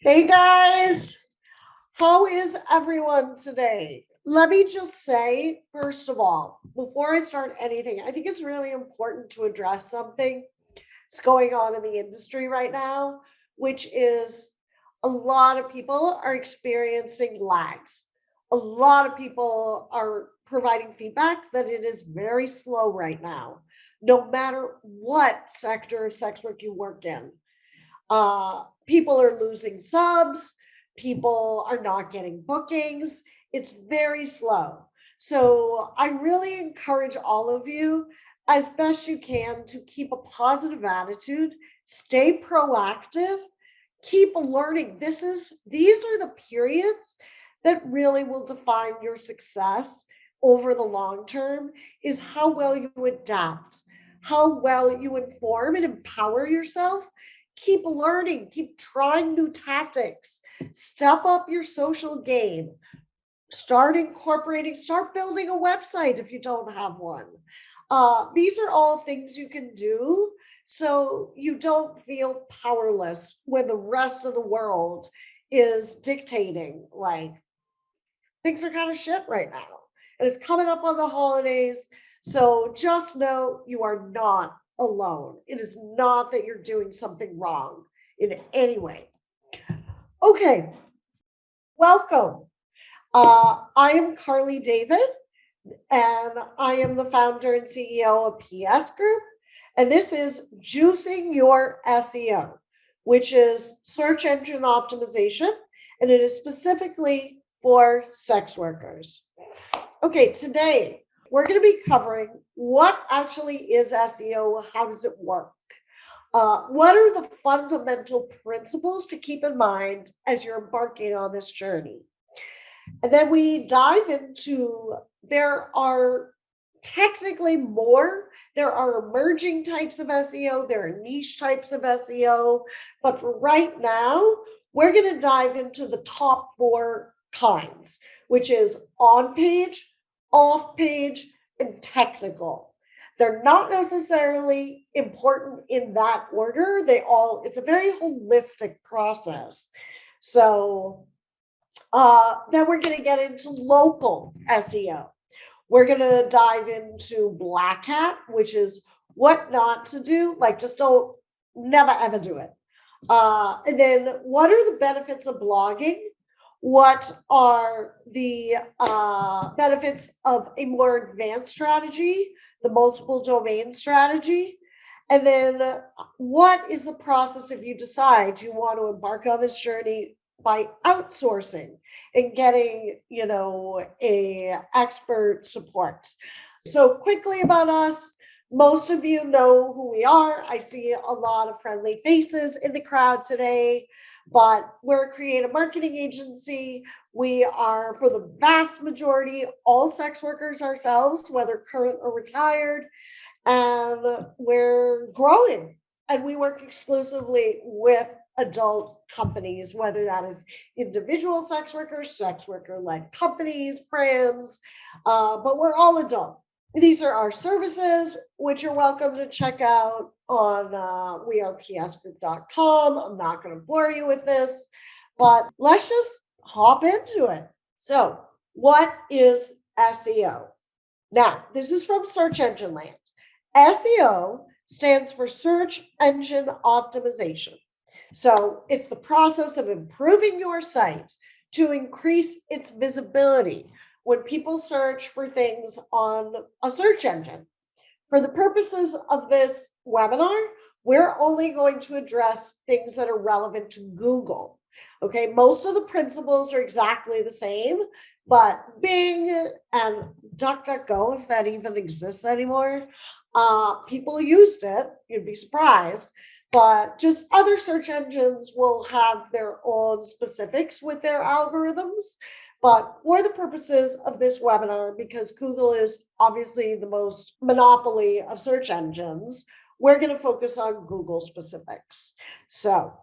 Hey guys, how is everyone today? Let me just say, first of all, before I start anything, I think it's really important to address something that's going on in the industry right now, which is a lot of people are experiencing lags. A lot of people are providing feedback that it is very slow right now, no matter what sector of sex work you work in. People are losing subs, people are not getting bookings. It's very slow. So I really encourage all of you, as best you can, to keep a positive attitude, stay proactive, keep learning. These are the periods that really will define your success over the long term, is how well you adapt, how well you inform and empower yourself. Keep learning, keep trying new tactics, step up your social game, start building a website if you don't have one. These are all things you can do so you don't feel powerless when the rest of the world is dictating. Like, things are kind of shit right now. And it's coming up on the holidays. So just know you are not alone. It is not that you're doing something wrong in any way. Okay, welcome. I am Carly David, and I am the founder and CEO of PS Group. And this is Juicing Your SEO, which is search engine optimization, and it is specifically for sex workers. Okay, today we're going to be covering what actually is SEO, how does it work? What are the fundamental principles to keep in mind as you're embarking on this journey? And then we dive into, there are technically more. There are emerging types of SEO, there are niche types of SEO. But for right now, we're going to dive into the top four kinds, which is on page, off page, and technical. They're not necessarily important in that order. It's a very holistic process. So then we're going to get into local SEO. We're going to dive into Black Hat, which is what not to do. Like, just don't, never ever do it. And then what are the benefits of blogging? What are the benefits of a more advanced strategy, the multiple domain strategy? And then what is the process if you decide you want to embark on this journey by outsourcing and getting, a expert support? So quickly about us, most of you know who we are. I see a lot of friendly faces in the crowd today, but we're a creative marketing agency. We are, for the vast majority, all sex workers ourselves, whether current or retired, and we're growing. And we work exclusively with adult companies, whether that is individual sex worker-led companies, brands, but we're all adult. These are our services, which you're welcome to check out on wearepsgroup.com. I'm not going to bore you with this, but let's just hop into it. So, what is SEO? Now, this is from Search Engine Land. SEO stands for Search Engine Optimization. So it's the process of improving your site to increase its visibility when people search for things on a search engine. For the purposes of this webinar, we're only going to address things that are relevant to Google. Okay, most of the principles are exactly the same, but Bing and DuckDuckGo, if that even exists anymore, people used it, you'd be surprised, but just other search engines will have their own specifics with their algorithms. But for the purposes of this webinar, because Google is obviously the most monopoly of search engines, we're going to focus on Google specifics. So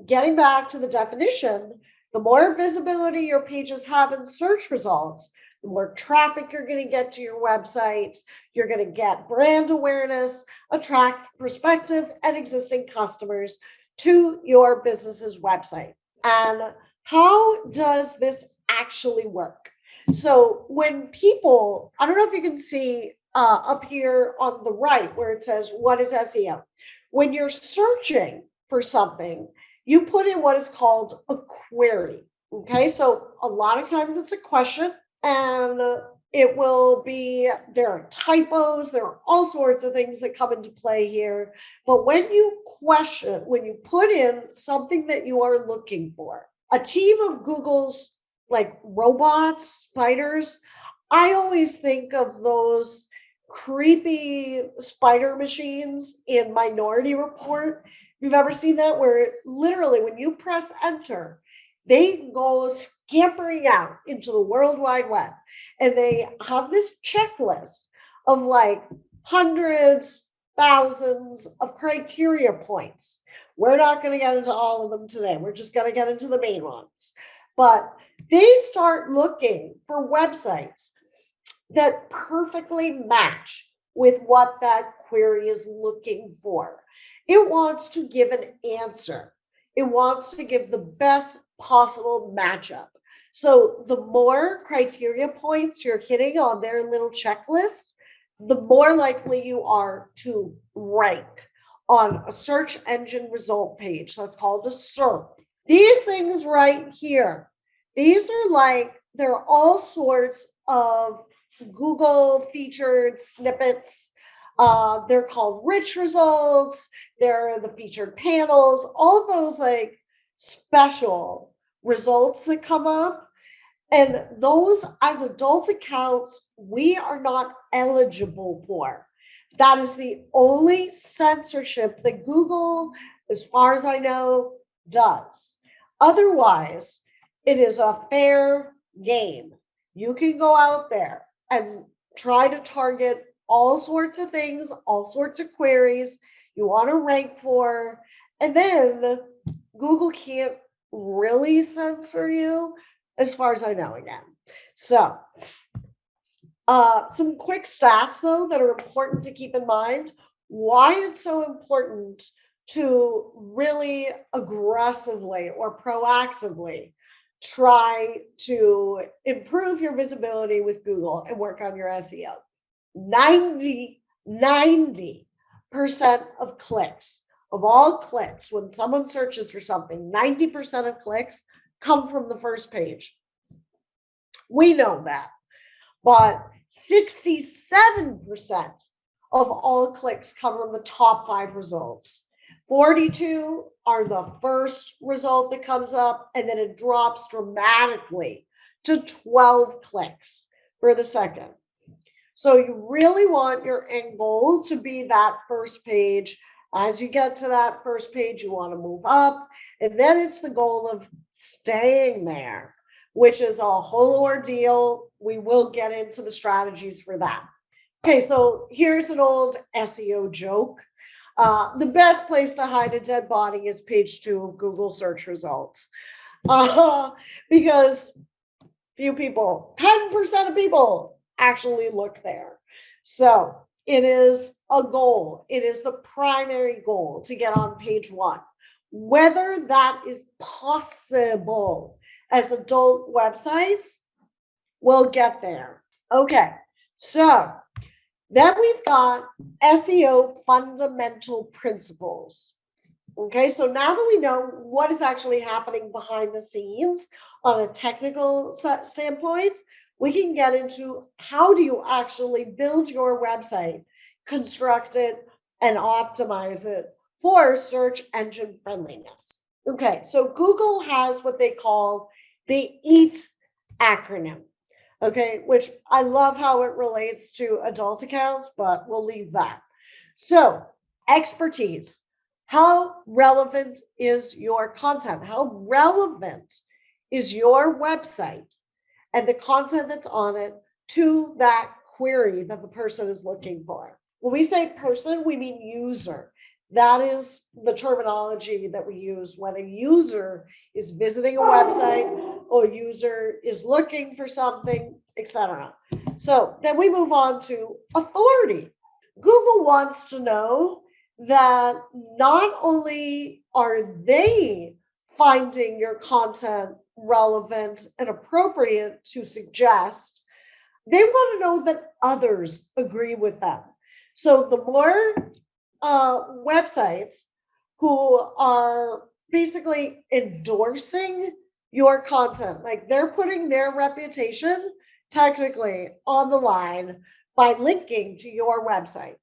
getting back to the definition, the more visibility your pages have in search results, the more traffic you're going to get to your website. You're going to get brand awareness, attract prospective and existing customers to your business's website. And how does this actually work? So when people, I don't know if you can see up here on the right where it says, what is SEO? When you're searching for something, you put in what is called a query. Okay, so a lot of times it's a question, and it will be, there are typos, there are all sorts of things that come into play here. But when you question, when you put in something that you are looking for, a team of Google's like robots, spiders, I always think of those creepy spider machines in Minority Report. You've ever seen that, where literally when you press enter, they go scampering out into the World Wide Web, and they have this checklist of like hundreds, thousands of criteria points. We're not going to get into all of them today. We're just going to get into the main ones. But they start looking for websites that perfectly match with what that query is looking for. It wants to give an answer. It wants to give the best possible matchup. So the more criteria points you're hitting on their little checklist, the more likely you are to rank on a search engine result page. So it's called a SERP. These things right here, these are like, there are all sorts of Google featured snippets. They're called rich results. They're the featured panels, all those like special results that come up. And those, as adult accounts, we are not eligible for. That is the only censorship that Google, as far as I know, does. Otherwise, it is a fair game. You can go out there and try to target all sorts of things, all sorts of queries you want to rank for, and then Google can't really censor you, as far as I know, again. So, some quick stats, though, that are important to keep in mind. Why it's so important to really aggressively or proactively try to improve your visibility with Google and work on your SEO. 90% of clicks, of all clicks, when someone searches for something, 90% of clicks come from the first page. We know that. But 67% of all clicks come from the top 5 results. 42 are the first result that comes up, and then it drops dramatically to 12 clicks for the second. So you really want your end goal to be that first page. As you get to that first page, you want to move up, and then it's the goal of staying there, which is a whole ordeal. We will get into the strategies for that. Okay, so here's an old SEO joke. The best place to hide a dead body is page 2 of Google search results. Because few people, 10% of people actually look there. So it is a goal. It is the primary goal to get on page 1. Whether that is possible as adult websites, we'll get there. Okay, so then we've got SEO Fundamental Principles. Okay, so now that we know what is actually happening behind the scenes on a technical standpoint, we can get into how do you actually build your website, construct it, and optimize it for search engine friendliness. Okay, so Google has what they call the EAT acronym. Okay, which I love how it relates to adult accounts, but we'll leave that. So, expertise. How relevant is your content? How relevant is your website and the content that's on it to that query that the person is looking for? When we say person, we mean user. That is the terminology that we use when a user is visiting a website or a user is looking for something, etc. So then we move on to authority. Google wants to know that not only are they finding your content relevant and appropriate to suggest, they want to know that others agree with them. So the more websites who are basically endorsing your content, like they're putting their reputation technically on the line by linking to your website.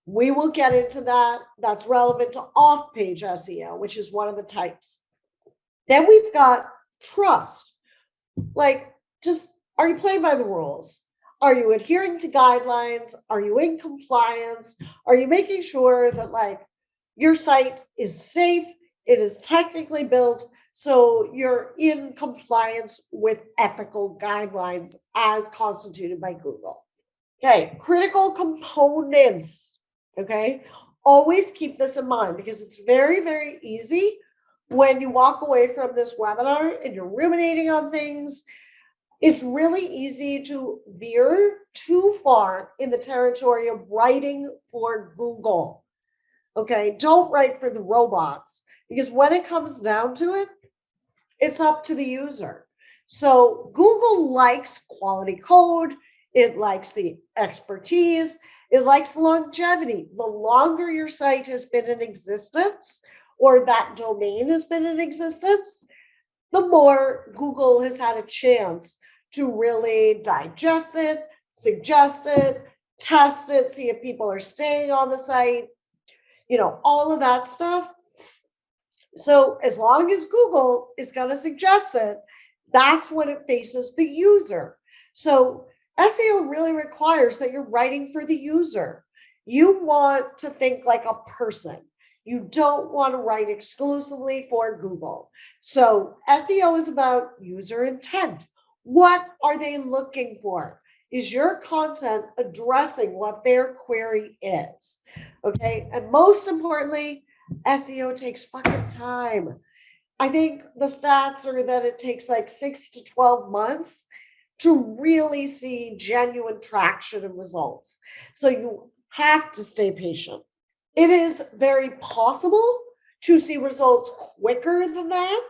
We will get into that. That's relevant to off-page SEO, which is one of the types. Then we've got trust. Like, just, are you playing by the rules? Are you adhering to guidelines? Are you in compliance? Are you making sure that like your site is safe? It is technically built, so you're in compliance with ethical guidelines as constituted by Google. Okay, critical components. Okay, always keep this in mind because it's very, very easy when you walk away from this webinar and you're ruminating on things. It's really easy to veer too far in the territory of writing for Google. Okay, don't write for the robots, because when it comes down to it, it's up to the user. So Google likes quality code, it likes the expertise, it likes longevity. The longer your site has been in existence or that domain has been in existence, the more Google has had a chance to really digest it, suggest it, test it, see if people are staying on the site, all of that stuff. So as long as Google is going to suggest it, that's when it faces the user. So SEO really requires that you're writing for the user. You want to think like a person. You don't want to write exclusively for Google. So SEO is about user intent. What are they looking for? Is your content addressing what their query is? Okay. And most importantly, SEO takes fucking time. I think the stats are that it takes like 6 to 12 months to really see genuine traction and results. So you have to stay patient. It is very possible to see results quicker than that,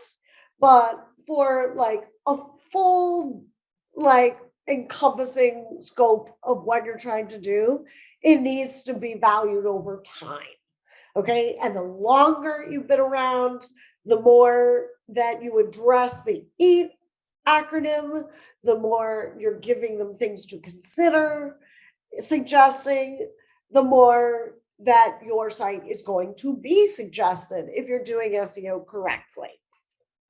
but for like a full, like encompassing scope of what you're trying to do, it needs to be valued over time. Okay. And the longer you've been around, the more that you address the EAT acronym, the more you're giving them things to consider, suggesting, the more that your site is going to be suggested if you're doing SEO correctly.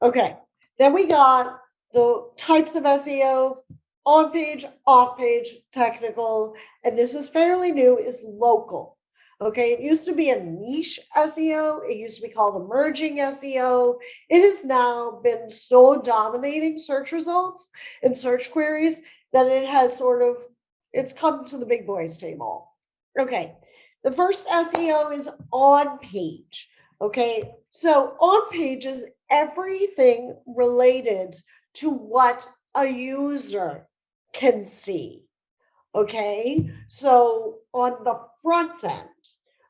Okay, then we got the types of SEO: on page, off page, technical, and this is fairly new, is local. Okay, it used to be a niche SEO. It used to be called emerging SEO. It has now been so dominating search results and search queries that it has it's come to the big boys table. Okay, the first SEO is on page. Okay, so on page is everything related to what a user can see. Okay, so on the front end,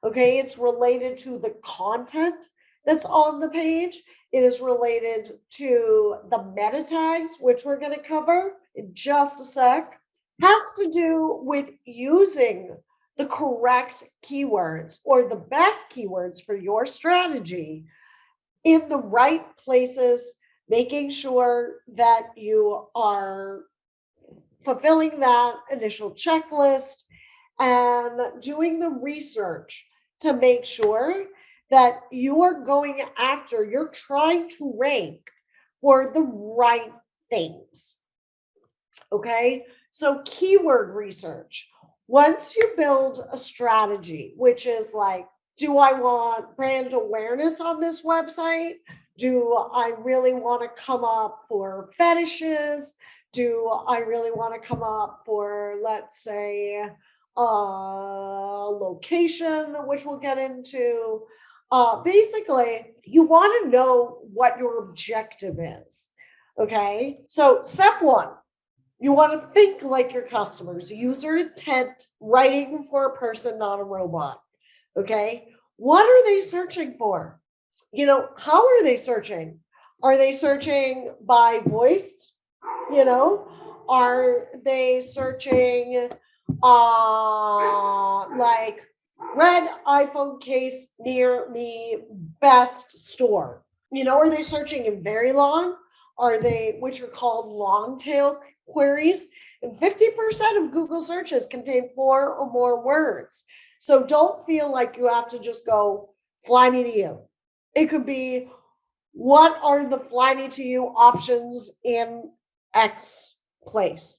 okay, it's related to the content that's on the page. It is related to the meta tags, which we're going to cover in just a sec. Has to do with using the correct keywords or the best keywords for your strategy in the right places, making sure that you are fulfilling that initial checklist and doing the research to make sure that you are going after, you're trying to rank for the right things. Okay, so keyword research. Once you build a strategy, which is like, do I want brand awareness on this website? Do I really want to come up for fetishes? Do I really want to come up for, let's say, location, which we'll get into? Basically, you want to know what your objective is. Okay, so step one, you want to think like your customers, user intent, writing for a person, not a robot. Okay, what are they searching for? How are they searching? Are they searching by voice? Are they searching like red iPhone case near me, best store? Are they searching in very long? Which are called long tail queries? And 50% of Google searches contain 4 or more words. So don't feel like you have to just go fly me to you. It could be, what are the fly me to you options in X place?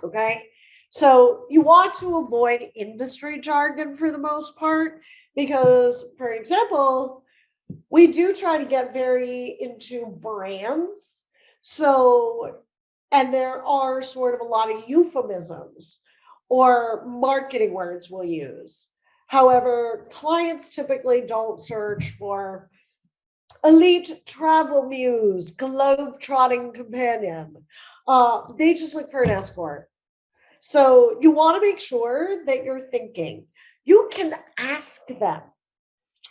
Okay. So you want to avoid industry jargon for the most part, because, for example, we do try to get very into brands. So, and there are sort of a lot of euphemisms or marketing words we'll use. However, clients typically don't search for elite travel muse, globe-trotting companion. They just look for an escort. So you want to make sure that you're thinking. You can ask them,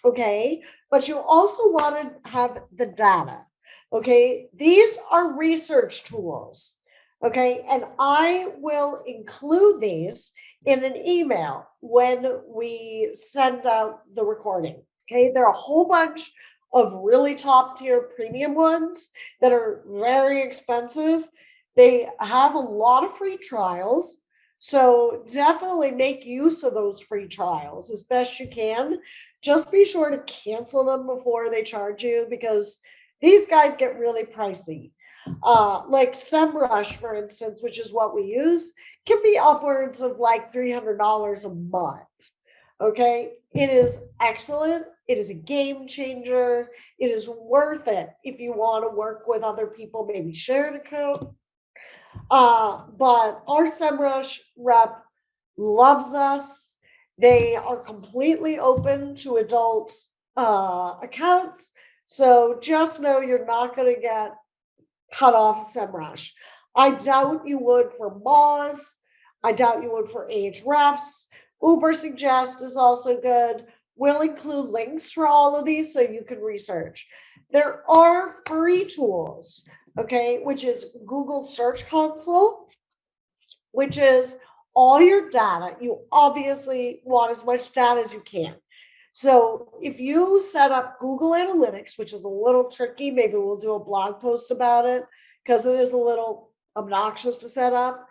okay? But you also want to have the data, okay? These are research tools, okay? And I will include these in an email when we send out the recording, okay? There are a whole bunch of really top tier premium ones that are very expensive. They have a lot of free trials. So definitely make use of those free trials as best you can. Just be sure to cancel them before they charge you, because these guys get really pricey. Like SEMrush, for instance, which is what we use, can be upwards of like $300 a month. Okay, it is excellent. It is a game changer. It is worth it if you want to work with other people, maybe share an account. But our SEMrush rep loves us. They are completely open to adult accounts. So just know you're not going to get cut off SEMrush. I doubt you would for Moz. I doubt you would for Ahrefs. Ubersuggest is also good. We'll include links for all of these so you can research. There are free tools, okay, which is Google Search Console, which is all your data. You obviously want as much data as you can. So if you set up Google Analytics, which is a little tricky, maybe we'll do a blog post about it because it is a little obnoxious to set up.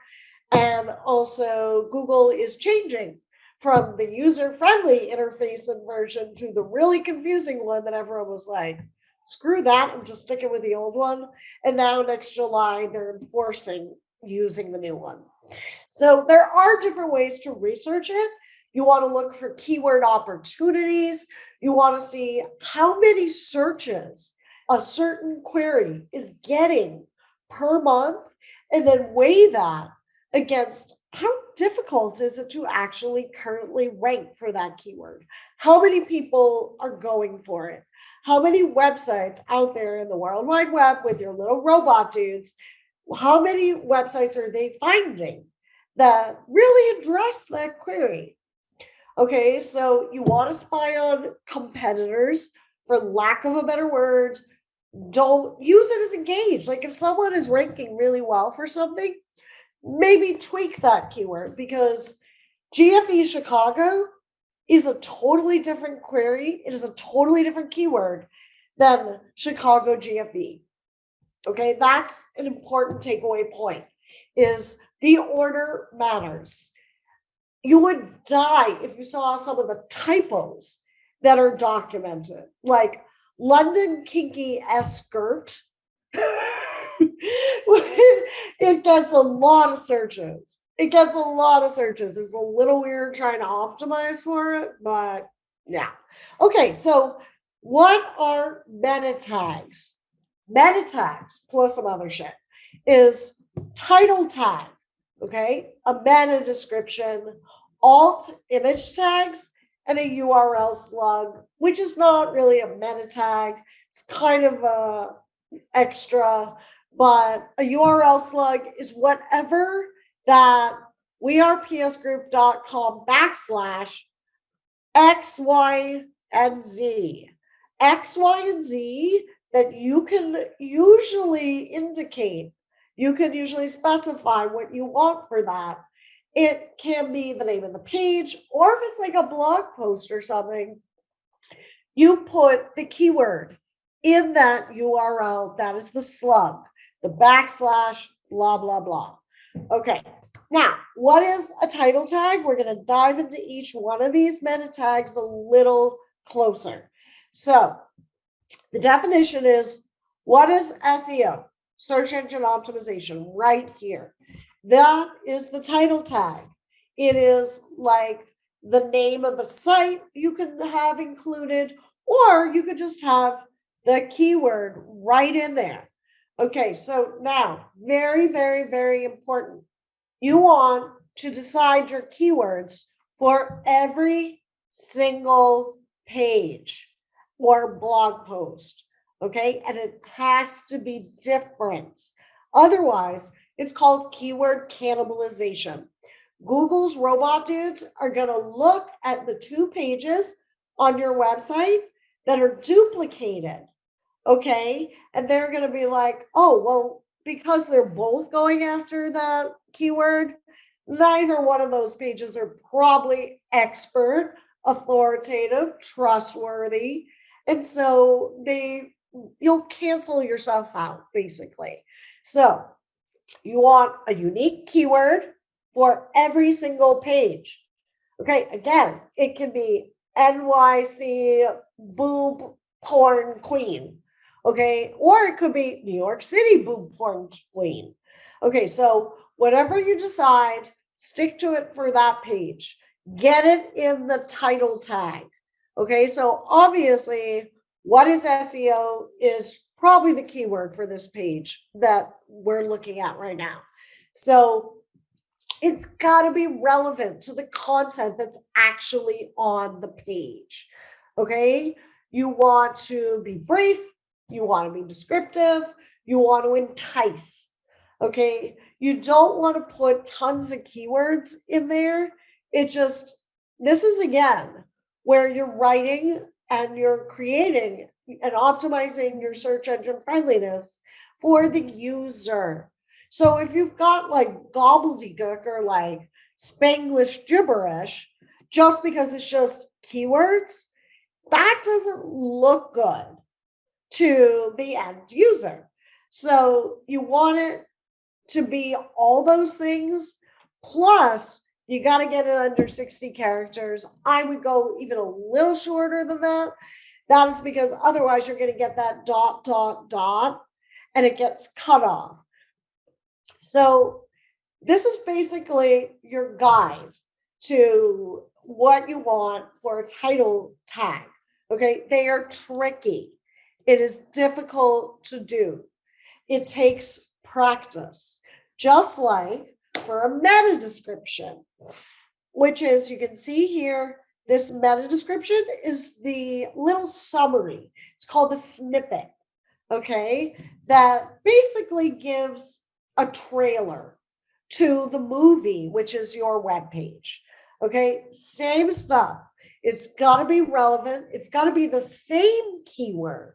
And also Google is changing from the user-friendly interface and version to the really confusing one that everyone was like, screw that, I'm just sticking with the old one. And now next July, they're enforcing using the new one. So there are different ways to research it. You want to look for keyword opportunities. You want to see how many searches a certain query is getting per month, and then weigh that against how difficult is it to actually currently rank for that keyword? How many people are going for it? How many websites out there in the World Wide Web with your little robot dudes, how many websites are they finding that really address that query? Okay, so you want to spy on competitors, for lack of a better word. Don't use it as a gauge. Like if someone is ranking really well for something, maybe tweak that keyword, because GFE Chicago is a totally different query. It is a totally different keyword than Chicago GFE. Okay, that's an important takeaway point, is the order matters. You would die if you saw some of the typos that are documented, like London kinky skirt. It gets a lot of searches. It gets a lot of searches. It's a little weird trying to optimize for it, but yeah. Okay, so what are meta tags? Meta tags plus some other shit is title tag, okay, a meta description, alt image tags, and a URL slug, which is not really a meta tag. It's kind of a extra, but a URL slug is whatever that wearepsgroup.com /X, Y, and Z. X, Y, and Z that you can usually indicate. You can usually specify what you want for that. It can be the name of the page, or if it's like a blog post or something, you put the keyword in that URL. That is the slug, the backslash, blah, blah, blah. Okay. Now, what is a title tag? We're going to dive into each one of these meta tags a little closer. So the definition is, what is SEO? Search engine optimization, right here. That is the title tag. It is like the name of the site you can have included, or you could just have the keyword right in there. Okay, so now, very, very, very important. You want to decide your keywords for every single page or blog post, okay? And it has to be different. Otherwise, it's called keyword cannibalization. Google's robot dudes are going to look at the 2 pages on your website that are duplicated, okay? And they're going to be like, oh, well, because they're both going after that keyword, neither one of those pages are probably expert, authoritative, trustworthy. And so you'll cancel yourself out, basically. So you want a unique keyword for every single page. Okay, again, it can be NYC boob porn queen. Okay, or it could be New York City boob porn queen. Okay, so whatever you decide, stick to it for that page. Get it in the title tag. Okay, so obviously, what is SEO is probably the keyword for this page that we're looking at right now. So it's got to be relevant to the content that's actually on the page. Okay, you want to be brief, you want to be descriptive, you want to entice. Okay, you don't want to put tons of keywords in there. This is again where you're writing and you're creating and optimizing your search engine friendliness for the user. So if you've got like gobbledygook or like Spanglish gibberish, just because it's just keywords, that doesn't look good to the end user. So you want it to be all those things, plus you got to get it under 60 characters. I would go even a little shorter than that. That is because otherwise you're going to get that ... and it gets cut off. So this is basically your guide to what you want for a title tag. Okay, they are tricky. It is difficult to do. It takes practice, just like for a meta description, which is, you can see here, this meta description is the little summary. It's called the snippet, okay, that basically gives a trailer to the movie, which is your web page. Okay, same stuff. It's got to be relevant. It's got to be the same keyword.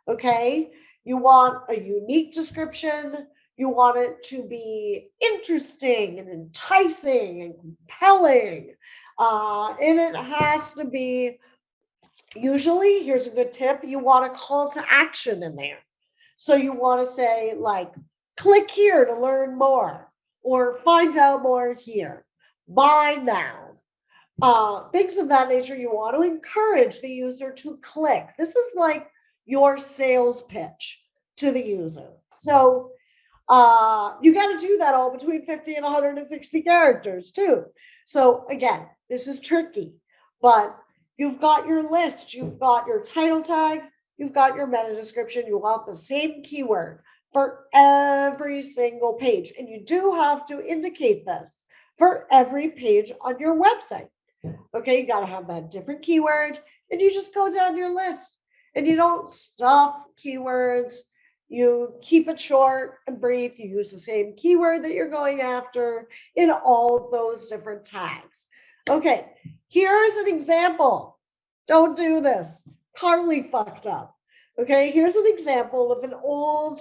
Okay, you want a unique description. You want it to be interesting and enticing and compelling. And it has to be, usually, here's a good tip, you want a call to action in there. So you want to say, like, click here to learn more, or find out more here, buy now. Things of that nature. You want to encourage the user to click. This is like your sales pitch to the user. So you got to do that all between 50 and 160 characters too. So again, this is tricky, but you've got your list, you've got your title tag, you've got your meta description. You want the same keyword for every single page. And you do have to indicate this for every page on your website. Okay, you got to have that different keyword, and you just go down your list, and you don't stuff keywords. You keep it short and brief. You use the same keyword that you're going after in all those different tags. Okay, here is an example. Don't do this. totally fucked up. Okay, here's an example of an old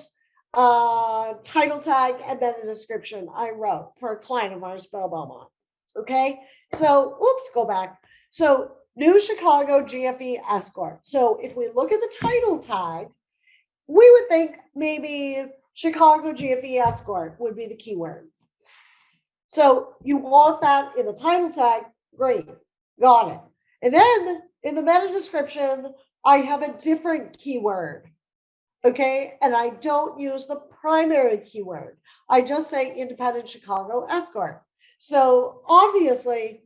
title tag and then a description I wrote for a client of ours, Bill Belmont. Okay, so oops, go back. So New Chicago GFE Escort. So if we look at the title tag, we would think maybe Chicago GFE Escort would be the keyword. So you want that in the title tag, great, got it. And then in the meta description, I have a different keyword, okay? And I don't use the primary keyword. I just say independent Chicago escort. So obviously,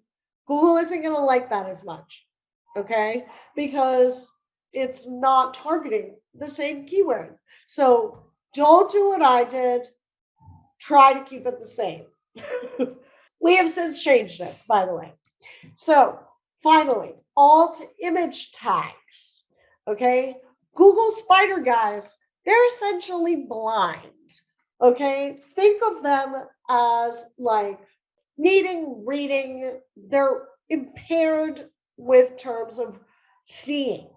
Google isn't going to like that as much, okay? Because it's not targeting the same keyword. So don't do what I did. Try to keep it the same. We have since changed it, by the way. So finally, alt image tags. Okay. Google Spider guys, they're essentially blind. Okay. Think of them as like needing reading. They're impaired with terms of seeing.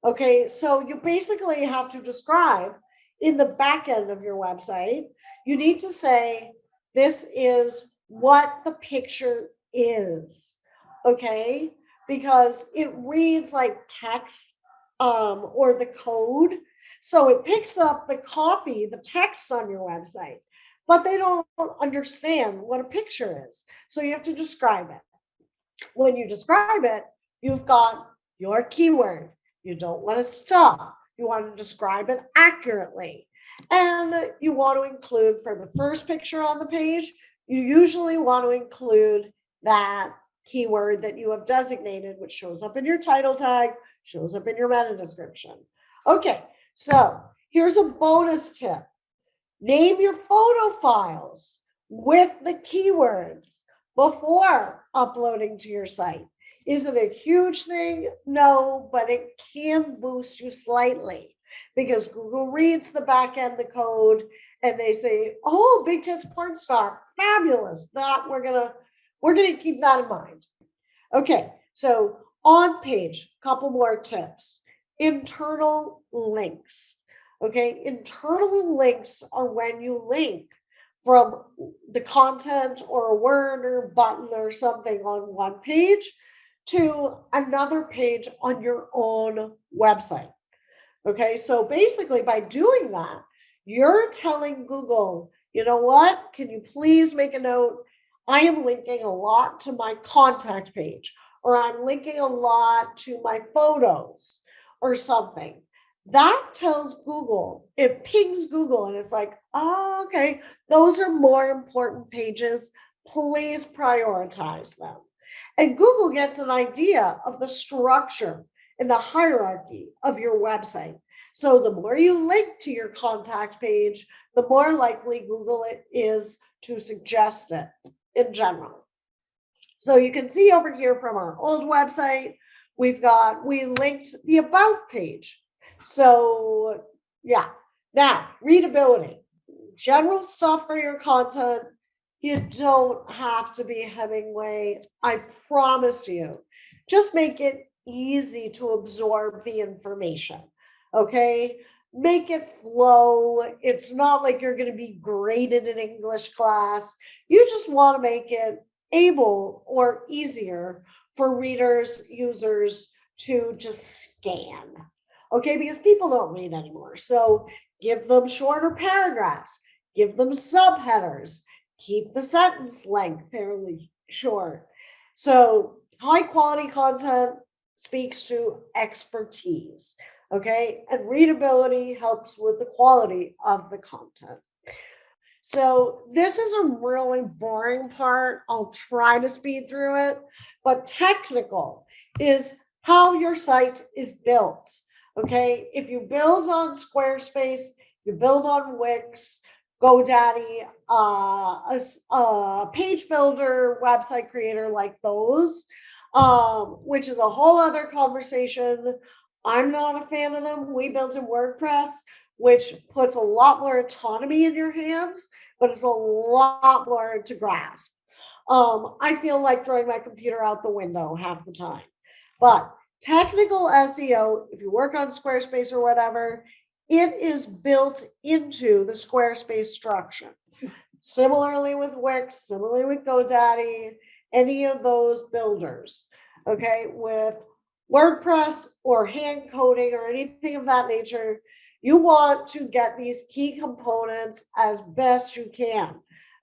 Okay. So you basically have to describe in the back end of your website, you need to say, this is what the picture is, okay? Because it reads like text or the code. So it picks up the copy, the text on your website, but they don't understand what a picture is. So you have to describe it. When you describe it, you've got your keyword. You don't want to stop. You want to describe it accurately. And you want to include for the first picture on the page, you usually want to include that keyword that you have designated, which shows up in your title tag, shows up in your meta description. Okay, so here's a bonus tip. Name your photo files with the keywords before uploading to your site. Is it a huge thing? No, but it can boost you slightly because Google reads the back end, the code, and they say, oh, big tits porn star, fabulous. That we're gonna keep that in mind. Okay, so on page, couple more tips. Internal links. Okay, internal links are when you link from the content or a word or button or something on one page to another page on your own website. Okay, so basically by doing that, you're telling Google, you know what? Can you please make a note? I am linking a lot to my contact page, or I'm linking a lot to my photos or something. That tells Google, it pings Google, and it's like, oh, okay, those are more important pages. Please prioritize them. And Google gets an idea of the structure and the hierarchy of your website. So the more you link to your contact page, the more likely Google it is to suggest it in general. So you can see over here from our old website, we linked the about page. So yeah, now readability, general stuff for your content. You don't have to be Hemingway. I promise you. Just make it easy to absorb the information. Okay. Make it flow. It's not like you're going to be graded in English class. You just want to make it able or easier for readers, users to just scan. Okay. Because people don't read anymore. So give them shorter paragraphs, give them subheaders. Keep the sentence length fairly short. So high quality content speaks to expertise, okay? And readability helps with the quality of the content. So this is a really boring part. I'll try to speed through it, but technical is how your site is built, okay? If you build on Squarespace, you build on Wix, GoDaddy, a page builder, website creator like those, which is a whole other conversation. I'm not a fan of them. We built in WordPress, which puts a lot more autonomy in your hands, but it's a lot more to grasp. I feel like throwing my computer out the window half the time. But Technical SEO, if you work on Squarespace or whatever, it is built into the Squarespace structure. Similarly with Wix, similarly with GoDaddy, any of those builders, okay, with WordPress or hand coding or anything of that nature, you want to get these key components as best you can.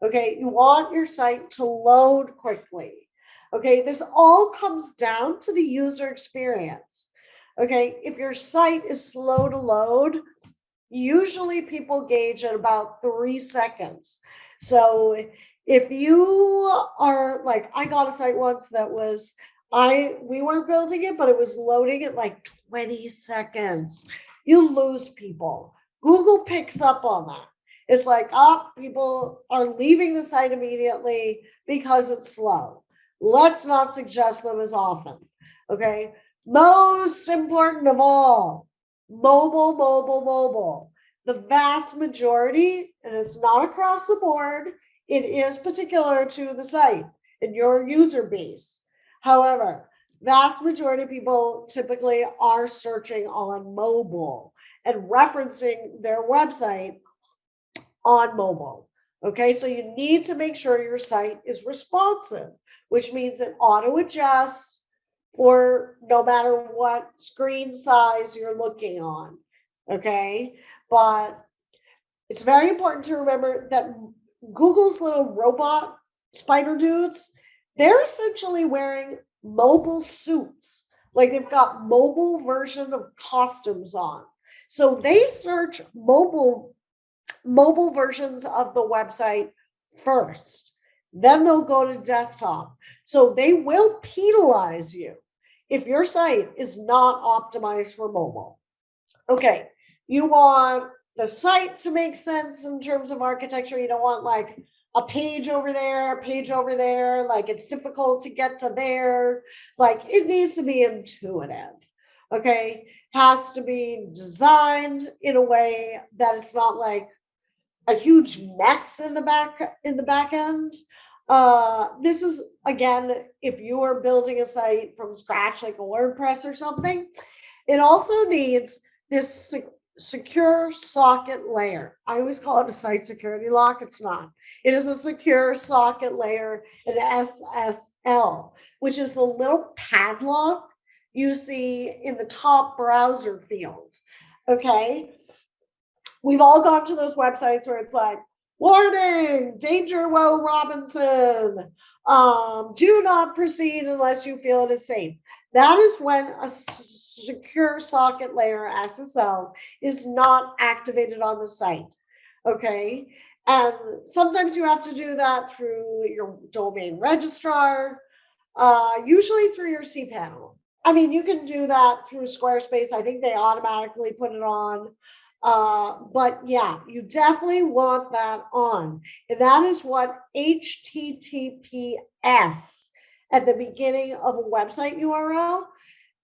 Okay, you want your site to load quickly. Okay, this all comes down to the user experience. Okay, if your site is slow to load, usually people gauge at about 3 seconds. So if you are like, I got a site once that was, we weren't building it, but it was loading at like 20 seconds. You lose people. Google picks up on that. It's like, people are leaving the site immediately because it's slow. Let's not suggest them as often. Okay. Most important of all, mobile, mobile, mobile. The vast majority, and it's not across the board, it is particular to the site and your user base. However, vast majority of people typically are searching on mobile and referencing their website on mobile. Okay, so you need to make sure your site is responsive, which means it auto adjusts for no matter what screen size you're looking on. Okay, but it's very important to remember that Google's little robot spider dudes, they're essentially wearing mobile suits. Like they've got mobile version of costumes on. So they search mobile versions of the website first. Then they'll go to desktop. So they will penalize you if your site is not optimized for mobile. Okay, you want the site to make sense in terms of architecture. You don't want like a page over there, a page over there, like it's difficult to get to there. Like it needs to be intuitive. Okay, has to be designed in a way that it's not like a huge mess in the back end. This is again, if you are building a site from scratch, like a WordPress or something, it also needs this secure socket layer. I always call it a site security lock. It's not. It is a secure socket layer, an SSL, which is the little padlock you see in the top browser field. Okay. We've all gone to those websites where it's like, warning, danger, Will Robinson. Do not proceed unless you feel it is safe. That is when a secure socket layer, SSL, is not activated on the site. Okay. And sometimes you have to do that through your domain registrar, usually through your cPanel. I mean, you can do that through Squarespace. I think they automatically put it on. But yeah, you definitely want that on. And that is what HTTPS at the beginning of a website URL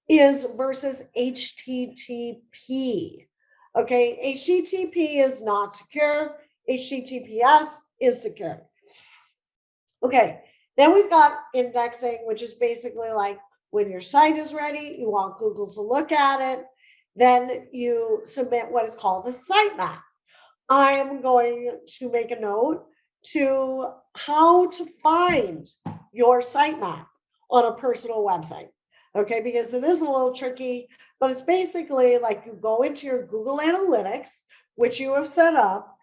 is versus HTTP. Okay, HTTP is not secure. HTTPS is secure. Okay, then we've got indexing, which is basically like when your site is ready, you want Google to look at it. Then you submit what is called a sitemap. I am going to make a note to how to find your sitemap on a personal website. Okay, because it is a little tricky, but it's basically like you go into your Google Analytics, which you have set up.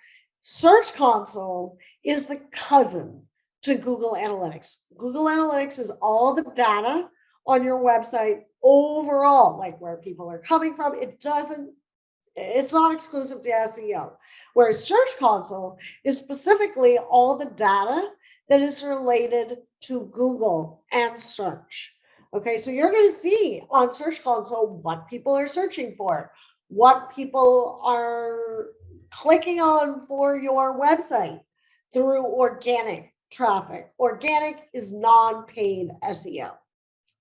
Search Console is the cousin to Google Analytics. Google Analytics is all the data on your website overall, like where people are coming from. It's not exclusive to SEO. Whereas Search Console is specifically all the data that is related to Google and search. Okay, so you're going to see on Search Console what people are searching for, what people are clicking on for your website through organic traffic. Organic is non-paid SEO.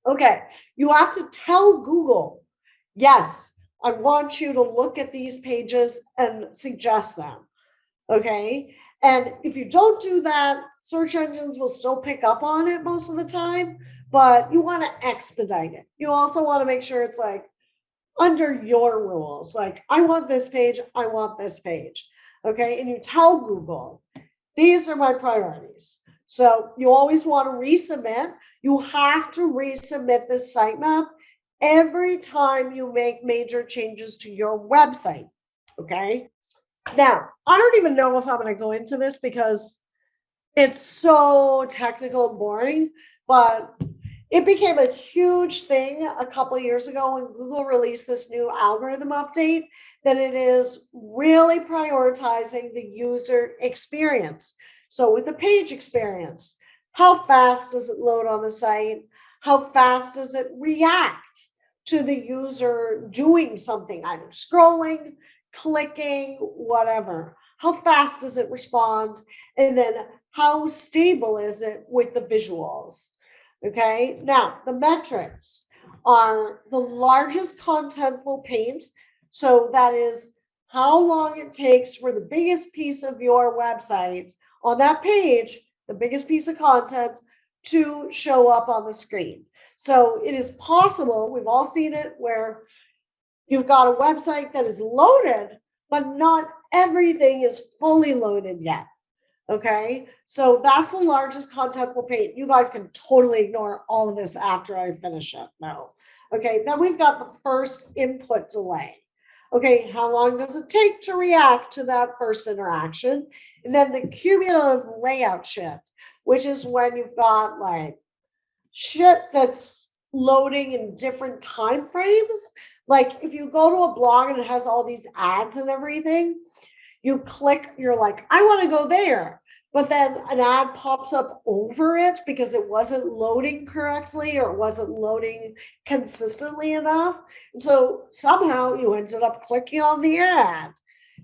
Okay, you have to tell Google, yes, I want you to look at these pages and suggest them. Okay, and if you don't do that, search engines will still pick up on it most of the time, but you want to expedite it. You also want to make sure it's like under your rules. Like, I want this page, I want this page. Okay. And you tell Google, these are my priorities. So you always want to resubmit. You have to resubmit this sitemap every time you make major changes to your website. Okay. Now, I don't even know if I'm going to go into this because it's so technical and boring, but it became a huge thing a couple of years ago when Google released this new algorithm update, that it is really prioritizing the user experience. So with the page experience, how fast does it load on the site? How fast does it react to the user doing something, either scrolling, clicking, whatever? How fast does it respond? And then how stable is it with the visuals? Okay, now the metrics are the largest contentful paint. So that is how long it takes for the biggest piece of your website on that page, the biggest piece of content, to show up on the screen. So it is possible, we've all seen it, where you've got a website that is loaded, but not everything is fully loaded yet. Okay, so that's the largest contentful paint. You guys can totally ignore all of this after I finish it now. Okay, then we've got the first input delay. Okay, how long does it take to react to that first interaction? And then the cumulative layout shift, which is when you've got like shit that's loading in different time frames. Like if you go to a blog and it has all these ads and everything, you click, you're like, I want to go there. But then an ad pops up over it because it wasn't loading correctly or it wasn't loading consistently enough. And so somehow you ended up clicking on the ad.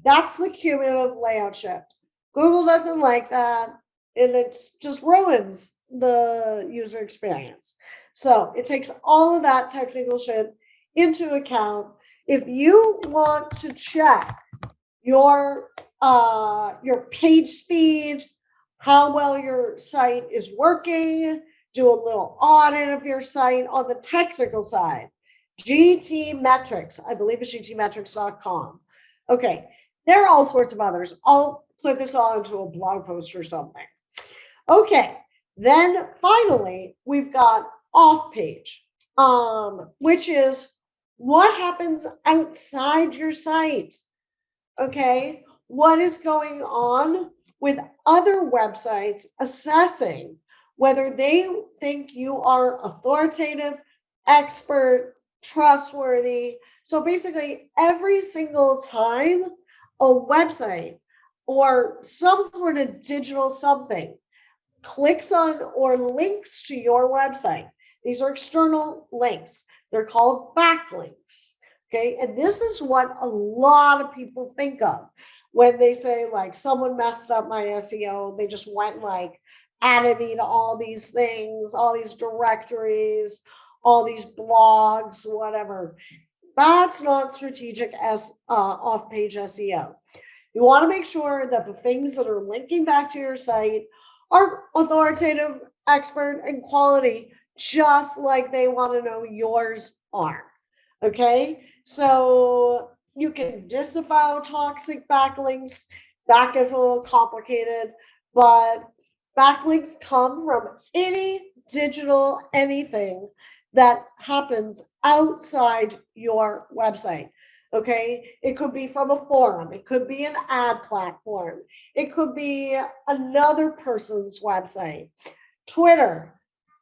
That's the cumulative layout shift. Google doesn't like that, and it just ruins the user experience. So it takes all of that technical shit into account. If you want to check your page speed, how well your site is working, do a little audit of your site on the technical side. GT Metrics, I believe it's gtmetrics.com. Okay, there are all sorts of others. I'll put this all into a blog post or something. Okay, then finally, we've got off page, which is what happens outside your site. Okay, what is going on with other websites assessing whether they think you are authoritative, expert, trustworthy. So basically, every single time a website or some sort of digital something clicks on or links to your website, these are external links. They're called backlinks. Okay, and this is what a lot of people think of when they say, like, someone messed up my SEO. They just went like added me to all these things, all these directories, all these blogs, whatever. That's not strategic off-page SEO. You want to make sure that the things that are linking back to your site are authoritative, expert, and quality, just like they want to know yours are. Okay, so you can disavow toxic backlinks. That gets a little complicated, but backlinks come from any digital anything that happens outside your website. Okay, it could be from a forum, it could be an ad platform, it could be another person's website. Twitter,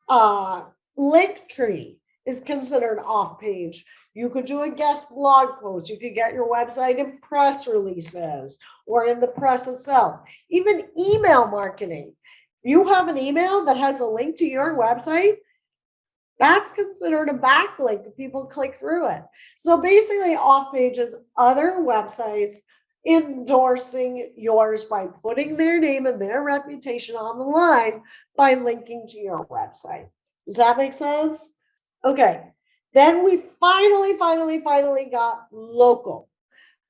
Linktree is considered off page. You could do a guest blog post. You could get your website in press releases or in the press itself. Even email marketing. If you have an email that has a link to your website, that's considered a backlink if people click through it. So basically, off page is other websites endorsing yours by putting their name and their reputation on the line by linking to your website. Does that make sense? Okay. Then we finally got local.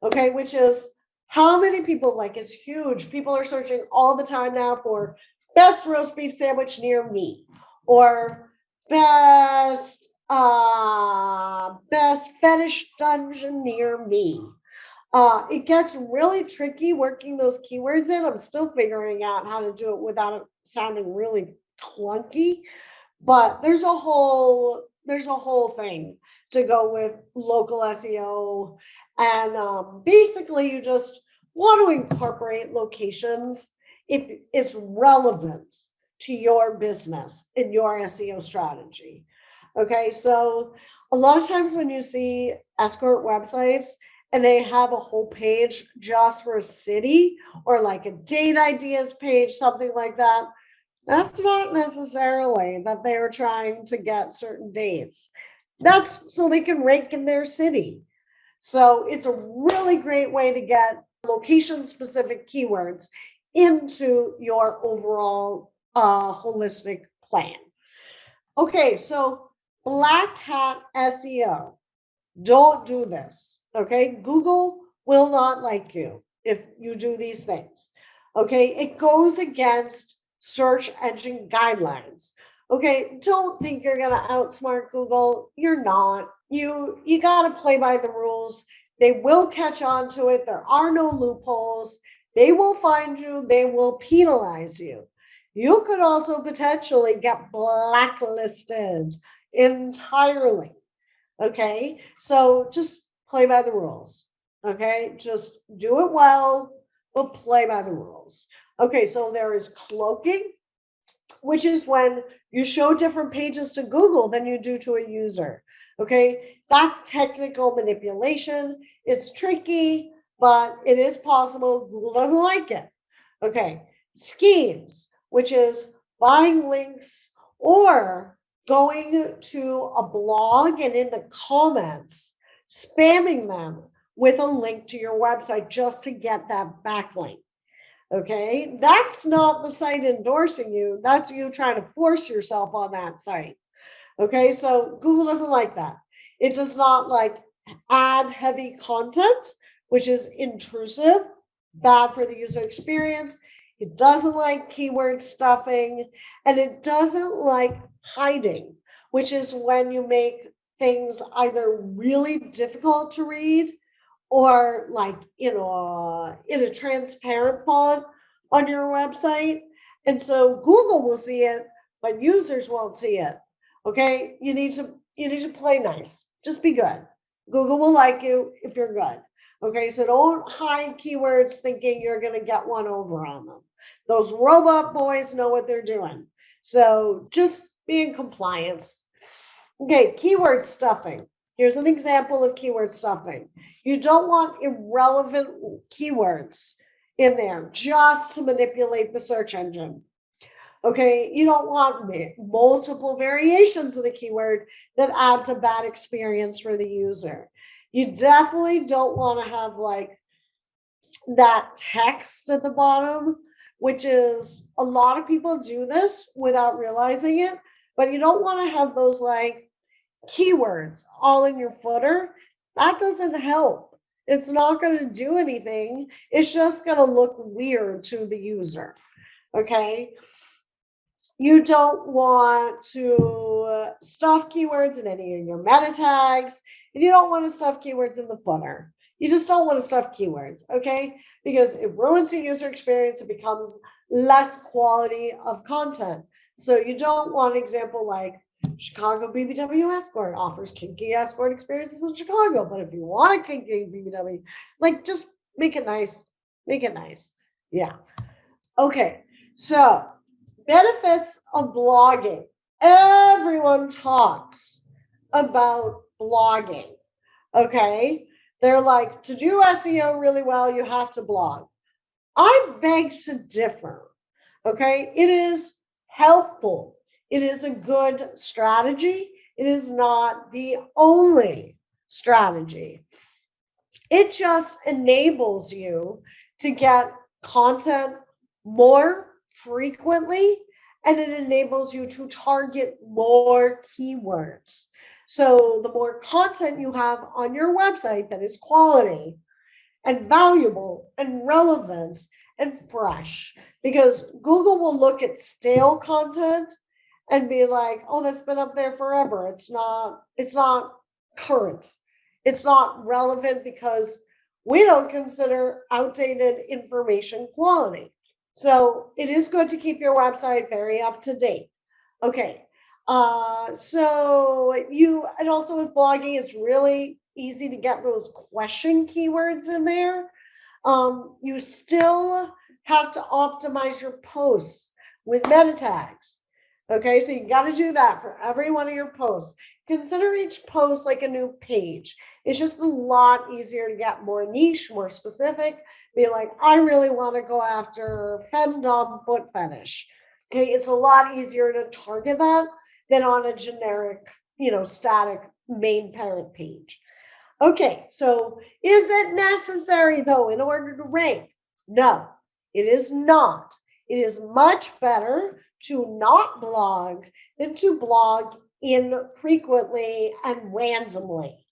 Okay, which is how many people, like, it's huge. People are searching all the time now for best roast beef sandwich near me, or best fetish dungeon near me. It gets really tricky working those keywords in. I'm still figuring out how to do it without it sounding really clunky, but there's a whole thing to go with local SEO, and basically you just want to incorporate locations if it's relevant to your business and your SEO strategy. Okay, so a lot of times when you see escort websites and they have a whole page just for a city, or like a date ideas page, something like that, that's not necessarily that they're trying to get certain dates. That's so they can rank in their city. So it's a really great way to get location specific keywords into your overall holistic plan. Okay, so black hat SEO. Don't do this. Okay, Google will not like you if you do these things. Okay, it goes against search engine guidelines. Okay, don't think you're gonna outsmart Google. You're not. You gotta play by the rules. They will catch on to it. There are no loopholes. They will find you. They will penalize you. You could also potentially get blacklisted entirely. Okay, so just play by the rules. Okay, just do it well, but play by the rules. Okay, so there is cloaking, which is when you show different pages to Google than you do to a user. Okay, that's technical manipulation. It's tricky, but it is possible. Google doesn't like it. Okay, schemes, which is buying links or going to a blog and in the comments spamming them with a link to your website just to get that backlink. Okay, that's not the site endorsing you, that's you trying to force yourself on that site. Okay, so Google doesn't like that. It does not like ad heavy content, which is intrusive, bad for the user experience. It doesn't like keyword stuffing, and it doesn't like hiding, which is when you make things either really difficult to read or like in a transparent font on your website. And so Google will see it, but users won't see it. Okay, you need to play nice. Just be good. Google will like you if you're good. Okay, so don't hide keywords thinking you're going to get one over on them. Those robot boys know what they're doing. So just be in compliance. Okay, keyword stuffing. Here's an example of keyword stuffing. You don't want irrelevant keywords in there just to manipulate the search engine. Okay, you don't want multiple variations of the keyword that adds a bad experience for the user. You definitely don't want to have like that text at the bottom, which is a lot of people do this without realizing it, but you don't want to have those like keywords all in your footer. That doesn't help. It's not going to do anything. It's just going to look weird to the user. Okay. You don't want to stuff keywords in any of your meta tags, and you don't want to stuff keywords in the footer. You just don't want to stuff keywords, okay? Because it ruins the user experience. It becomes less quality of content. So you don't want an example like Chicago BBW escort offers kinky escort experiences in Chicago. But if you want a kinky BBW, like just make it nice. Make it nice. Yeah. Okay. So benefits of blogging. Everyone talks about blogging. Okay. They're like, to do SEO really well, you have to blog. I beg to differ. Okay. It is helpful. It is a good strategy. It is not the only strategy. It just enables you to get content more frequently, and it enables you to target more keywords. So the more content you have on your website that is quality and valuable and relevant and fresh, because Google will look at stale content and be like, oh, that's been up there forever. It's not current. It's not relevant because we don't consider outdated information quality. So it is good to keep your website very up to date. Okay. And also with blogging, it's really easy to get those question keywords in there. You still have to optimize your posts with meta tags. Okay, so you got to do that for every one of your posts. Consider each post like a new page. It's just a lot easier to get more niche, more specific. Be like, I really want to go after femdom foot fetish. Okay, it's a lot easier to target that than on a generic, static main parent page. Okay, so is it necessary though in order to rank? No, it is not. It is much better to not blog than to blog infrequently and randomly.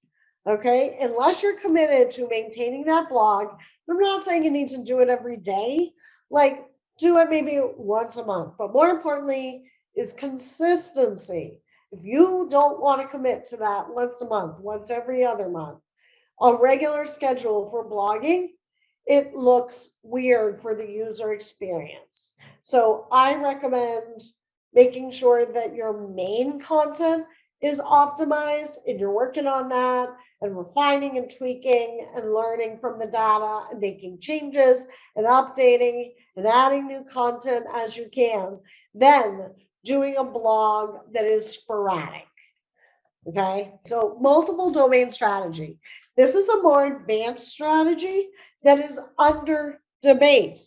Okay, unless you're committed to maintaining that blog, I'm not saying you need to do it every day. Like, do it maybe once a month, but more importantly is consistency. If you don't want to commit to that once a month, once every other month, a regular schedule for blogging, it looks weird for the user experience. So I recommend making sure that your main content is optimized and you're working on that and refining and tweaking and learning from the data and making changes and updating and adding new content as you can. Then doing a blog that is sporadic. Okay, so multiple domain strategy. This is a more advanced strategy that is under debate.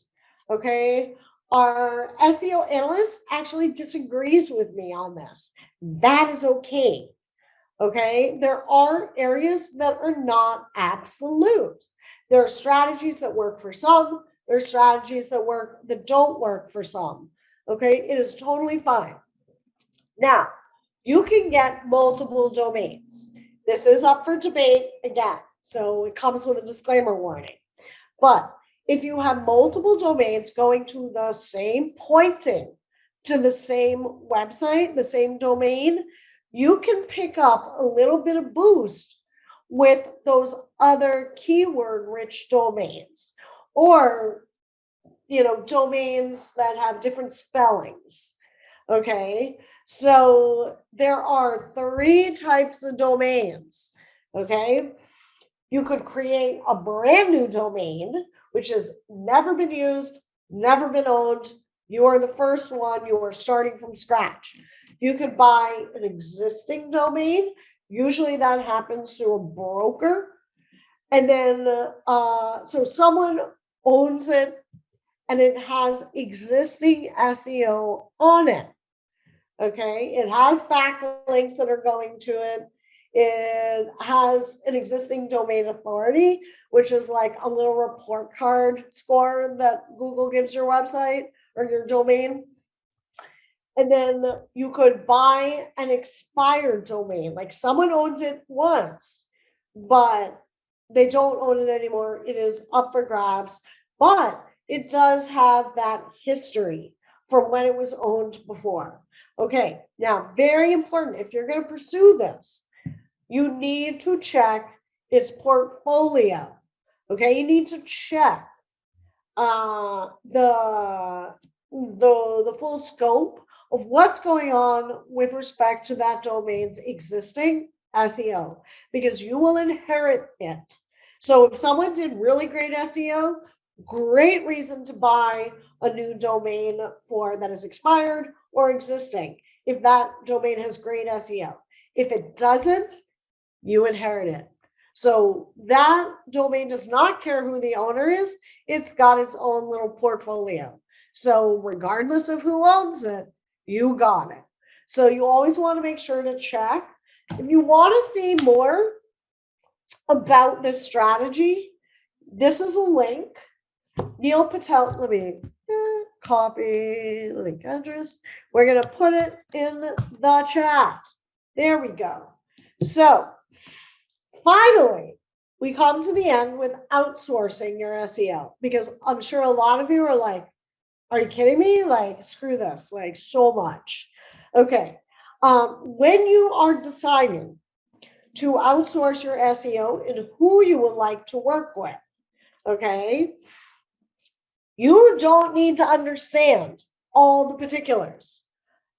Okay, our SEO analyst actually disagrees with me on this. That is okay. Okay, there are areas that are not absolute. There are strategies that work for some, there are strategies that don't work for some. Okay, it is totally fine. Now, you can get multiple domains. This is up for debate again, so it comes with a disclaimer warning. But if you have multiple domains going to the same pointing to the same website, the same domain, you can pick up a little bit of boost with those other keyword rich domains, or domains that have different spellings. Okay, so there are 3 types of domains. Okay, you could create a brand new domain, which has never been used, never been owned. You are the first one, you are starting from scratch. You could buy an existing domain. Usually that happens through a broker. And then, so someone owns it and it has existing SEO on it. Okay, it has backlinks that are going to it. It has an existing domain authority, which is like a little report card score that Google gives your website or your domain. And then you could buy an expired domain, like someone owns it once, but they don't own it anymore. It is up for grabs, but it does have that history from when it was owned before. Okay, now very important, if you're going to pursue this, you need to check its portfolio. Okay, you need to check the full scope of what's going on with respect to that domain's existing SEO, because you will inherit it. So if someone did really great SEO, great reason to buy a new domain for that is expired or existing if that domain has great SEO. If it doesn't, you inherit it. So that domain does not care who the owner is. It's got its own little portfolio. So regardless of who owns it, you got it. So you always want to make sure to check. If you want to see more about this strategy, this is a link. Neil Patel, let me copy link address. We're going to put it in the chat. There we go. So finally, we come to the end with outsourcing your SEO, because I'm sure a lot of you are like, are you kidding me? Like, screw this, like so much. Okay. When you are deciding to outsource your SEO and who you would like to work with, okay, you don't need to understand all the particulars.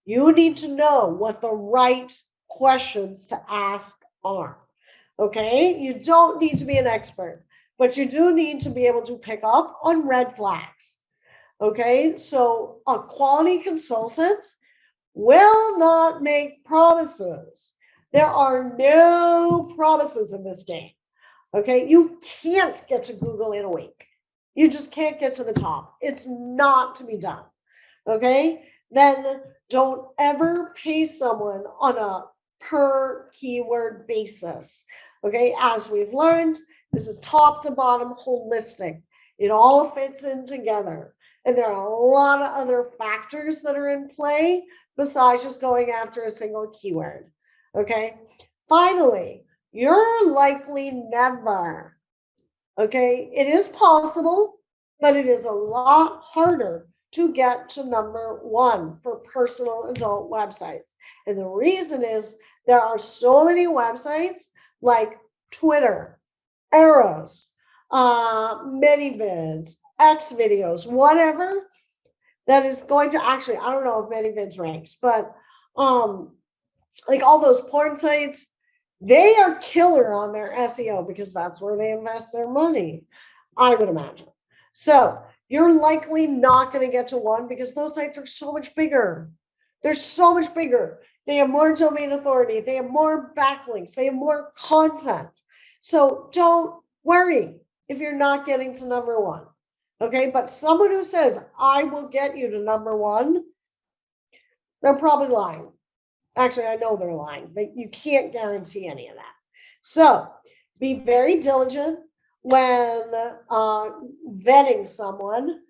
You need to know what the right questions to ask are. Okay, you don't need to be an expert, but you do need to be able to pick up on red flags. Okay, so a quality consultant will not make promises. There are no promises in this game. Okay, you can't get to Google in a week. You just can't get to the top. It's not to be done. Okay, then don't ever pay someone on a per keyword basis. Okay, as we've learned, this is top to bottom holistic. It all fits in together. And there are a lot of other factors that are in play besides just going after a single keyword. Okay, finally, you're likely never, okay, it is possible, but it is a lot harder to get to number one for personal adult websites. And the reason is there are so many websites like Twitter, Arrows, ManyVids, X videos, whatever, that is going to actually, I don't know if ManyVids ranks, but like all those porn sites, they are killer on their SEO because that's where they invest their money, I would imagine. So you're likely not going to get to one because those sites are so much bigger. They're so much bigger. They have more domain authority. They have more backlinks. They have more content. So don't worry if you're not getting to number one. Okay, but someone who says, I will get you to number one, they're probably lying. Actually, I know they're lying, but you can't guarantee any of that. So be very diligent when vetting someone,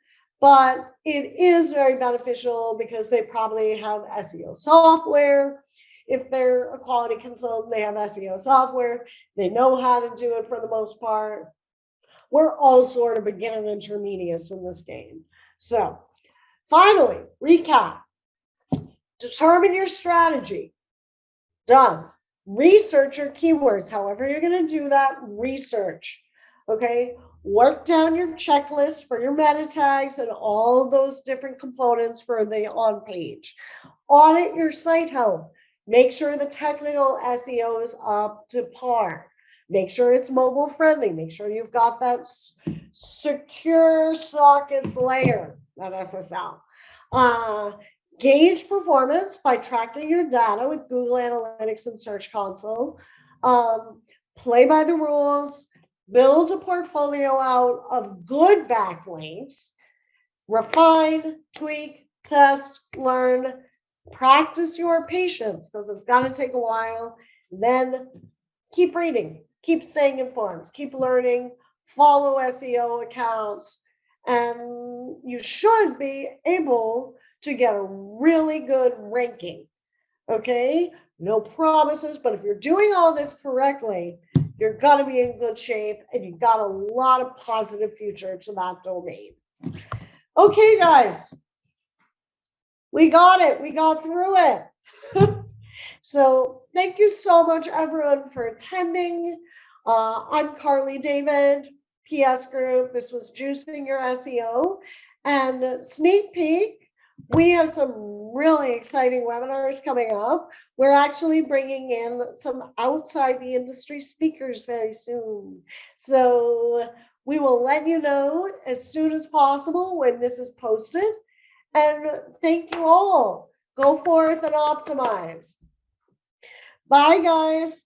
but it is very beneficial because they probably have SEO software. If they're a quality consultant, they have SEO software. They know how to do it for the most part. We're all sort of beginner intermediates in this game. So finally, recap. Determine your strategy. Done. Research your keywords. However you're going to do that, research. Okay. Work down your checklist for your meta tags and all those different components for the on page. Audit your site health. Make sure the technical SEO is up to par. Make sure it's mobile friendly. Make sure you've got that secure sockets layer, that SSL. Gauge performance by tracking your data with Google Analytics and Search Console. Play by the rules. Build a portfolio out of good backlinks. Refine, tweak, test, learn. Practice your patience because it's going to take a while. Then keep reading. Keep staying informed. Keep learning. Follow SEO accounts. And you should be able to get a really good ranking. Okay, no promises, but if you're doing all this correctly, you're going to be in good shape and you've got a lot of positive future to that domain. Okay, guys, we got it. We got through it. So thank you so much, everyone, for attending. I'm Carly David, PS Group. This was Juicing Your SEO. And sneak peek, we have some really exciting webinars coming up. We're actually bringing in some outside the industry speakers very soon. So we will let you know as soon as possible when this is posted. And thank you all. Go forth and optimize. Bye, guys.